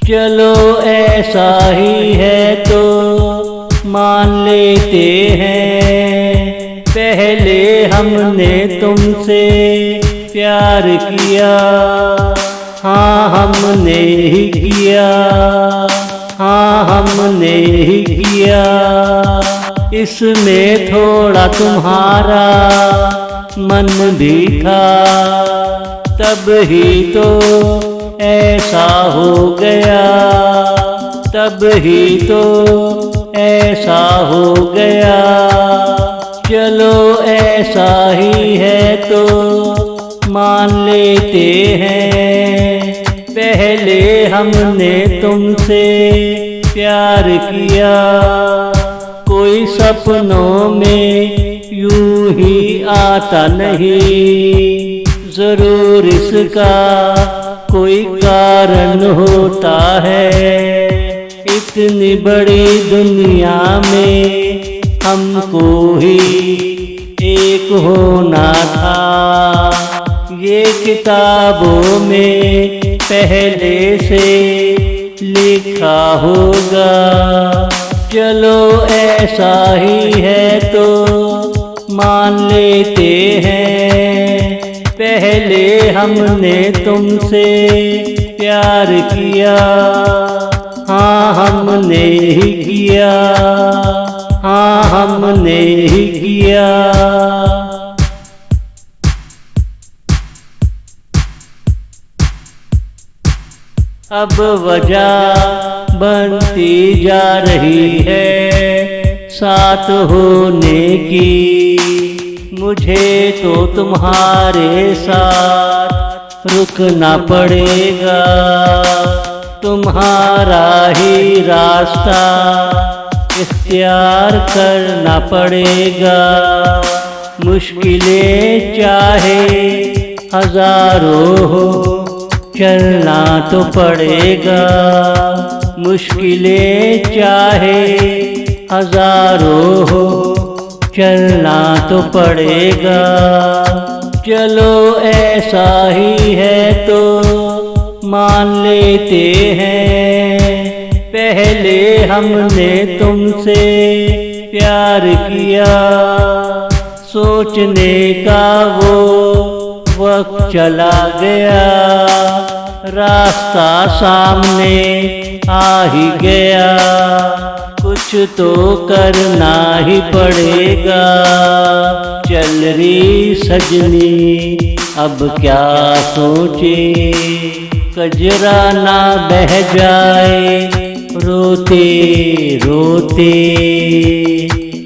चलो ऐसा ही है तो मान लेते हैं, पहले हमने तुमसे प्यार किया, हाँ हमने ही किया, हाँ हमने ही किया। इसमें थोड़ा तुम्हारा मन भी था, तब ही तो ऐसा हो गया, तब ही तो ऐसा हो गया। चलो ऐसा ही है तो मान लेते हैं, पहले हमने तुमसे प्यार किया। कोई सपनों में यूं ही आता नहीं, जरूर इसका कोई कारण होता है। इतनी बड़ी दुनिया में हमको ही एक होना था, ये किताबों में पहले से लिखा होगा। चलो ऐसा ही है तो मान लेते हैं, पहले हमने तुमसे प्यार किया, हाँ हमने ही किया, हाँ हमने ही किया। अब वजह बनती जा रही है साथ होने की, मुझे तो तुम्हारे साथ रुकना पड़ेगा। तुम्हारा ही रास्ता इख्तियार करना पड़ेगा। मुश्किलें चाहे हजारों हो, चलना तो पड़ेगा। मुश्किलें चाहे हजारों हो, चलना तो पड़ेगा। चलो ऐसा ही है तो मान लेते हैं, पहले हमने तुमसे प्यार किया। सोचने का वो वक्त चला गया, रास्ता सामने आ ही गया। कुछ तो करना ही पड़ेगा। चल रही सजनी अब क्या सोचे, कजरा ना बह जाए रोते रोते।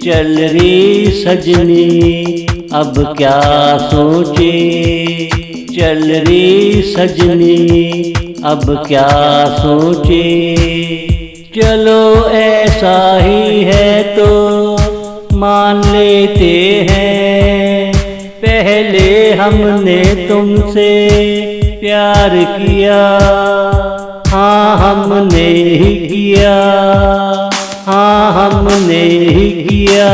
चल रही सजनी अब क्या सोचे, चल रही सजनी अब क्या सोचे। चलो ऐसा ही है तो मान लेते हैं, पहले हमने तुमसे प्यार किया, हाँ हमने ही किया, हाँ हमने ही किया।